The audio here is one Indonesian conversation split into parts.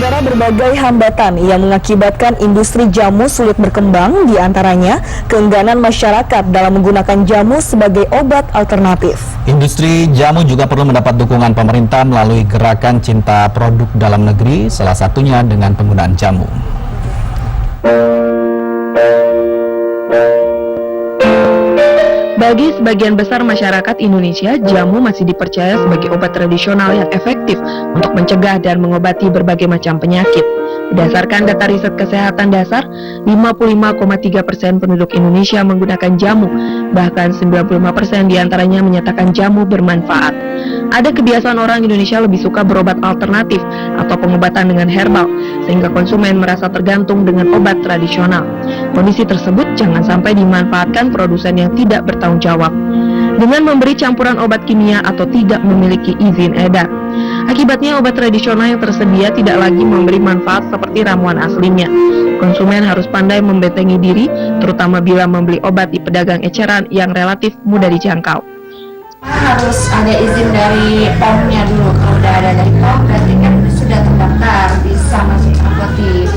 Saudara, berbagai hambatan yang mengakibatkan industri jamu sulit berkembang, diantaranya keengganan masyarakat dalam menggunakan jamu sebagai obat alternatif. Industri jamu juga perlu mendapat dukungan pemerintah melalui gerakan cinta produk dalam negeri, salah satunya dengan penggunaan jamu. Bagi sebagian besar masyarakat Indonesia, jamu masih dipercaya sebagai obat tradisional yang efektif untuk mencegah dan mengobati berbagai macam penyakit. Berdasarkan data riset kesehatan dasar, 55,3% penduduk Indonesia menggunakan jamu, bahkan 95% diantaranya menyatakan jamu bermanfaat. Ada kebiasaan orang Indonesia lebih suka berobat alternatif atau pengobatan dengan herbal, sehingga konsumen merasa tergantung dengan obat tradisional. Kondisi tersebut jangan sampai dimanfaatkan produsen yang tidak bertanggung jawab dengan memberi campuran obat kimia atau tidak memiliki izin edar. Akibatnya obat tradisional yang tersedia tidak lagi memberi manfaat seperti ramuan aslinya. Konsumen harus pandai membentengi diri, terutama bila membeli obat di pedagang eceran yang relatif mudah dijangkau. Harus ada izin dari POM-nya dulu. Kalau udah ada dari POM, berarti kan sudah terdaftar, bisa masuk apotik.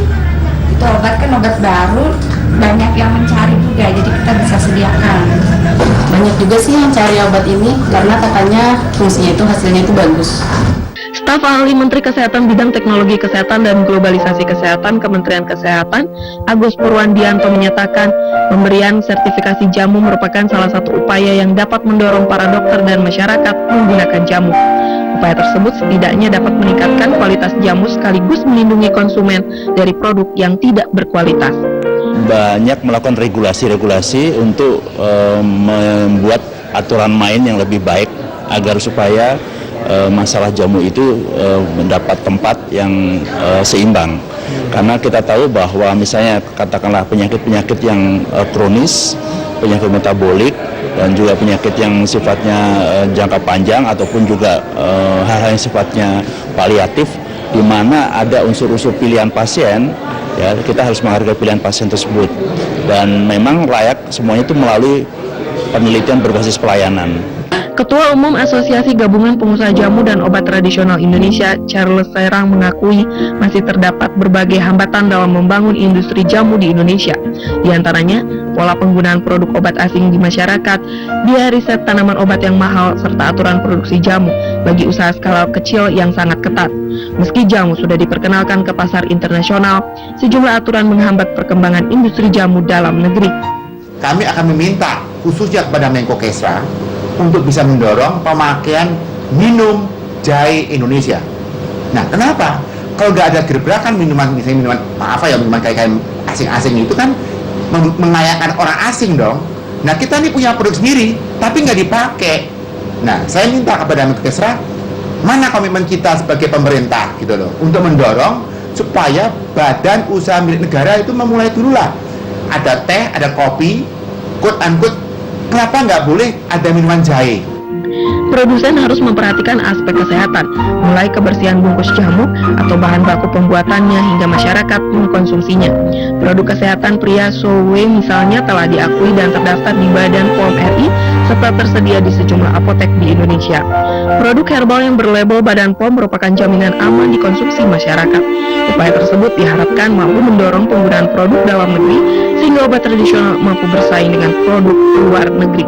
Itu obat kan obat baru, banyak yang mencari juga, jadi kita bisa sediakan. Banyak juga sih yang cari obat ini karena katanya fungsinya itu hasilnya itu bagus. Staf ahli Menteri Kesehatan Bidang Teknologi Kesehatan dan Globalisasi Kesehatan Kementerian Kesehatan, Agus Purwandianto menyatakan, pemberian sertifikasi jamu merupakan salah satu upaya yang dapat mendorong para dokter dan masyarakat menggunakan jamu. Upaya tersebut setidaknya dapat meningkatkan kualitas jamu sekaligus melindungi konsumen dari produk yang tidak berkualitas. Banyak melakukan regulasi untuk membuat aturan main yang lebih baik agar supaya masalah jamu itu mendapat tempat yang seimbang. Karena kita tahu bahwa misalnya katakanlah penyakit-penyakit yang kronis, penyakit metabolik, dan juga penyakit yang sifatnya jangka panjang ataupun juga hal-hal yang sifatnya paliatif, di mana ada unsur-unsur pilihan pasien, ya kita harus menghargai pilihan pasien tersebut. Dan memang layak semuanya itu melalui penelitian berbasis pelayanan. Ketua Umum Asosiasi Gabungan Pengusaha Jamu dan Obat Tradisional Indonesia, Charles Serang, mengakui masih terdapat berbagai hambatan dalam membangun industri jamu di Indonesia. Di antaranya, pola penggunaan produk obat asing di masyarakat, biaya riset tanaman obat yang mahal, serta aturan produksi jamu bagi usaha skala kecil yang sangat ketat. Meski jamu sudah diperkenalkan ke pasar internasional, sejumlah aturan menghambat perkembangan industri jamu dalam negeri. Kami akan meminta khususnya kepada Menko Kesra untuk bisa mendorong pemakaian minum jahe Indonesia. Nah, kenapa? Kalau nggak ada gebrakan minuman, misalnya minuman kayak asing-asing itu kan mengayakkan orang asing dong. Nah, kita ini punya produk sendiri, tapi nggak dipakai. Nah, saya minta kepada Menko Kesra, mana komitmen kita sebagai pemerintah gitu loh, untuk mendorong supaya badan usaha milik negara itu memulai dulu lah. Ada teh, ada kopi, quote-unquote, kenapa nggak boleh ada minuman jahe? Produsen harus memperhatikan aspek kesehatan, mulai kebersihan bungkus jamu atau bahan baku pembuatannya hingga masyarakat mengkonsumsinya. Produk kesehatan pria Sowe misalnya telah diakui dan terdaftar di Badan POM RI serta tersedia di sejumlah apotek di Indonesia. Produk herbal yang berlabel Badan POM merupakan jaminan aman dikonsumsi masyarakat. Upaya tersebut diharapkan mampu mendorong penggunaan produk dalam negeri sehingga obat tradisional mampu bersaing dengan produk luar negeri.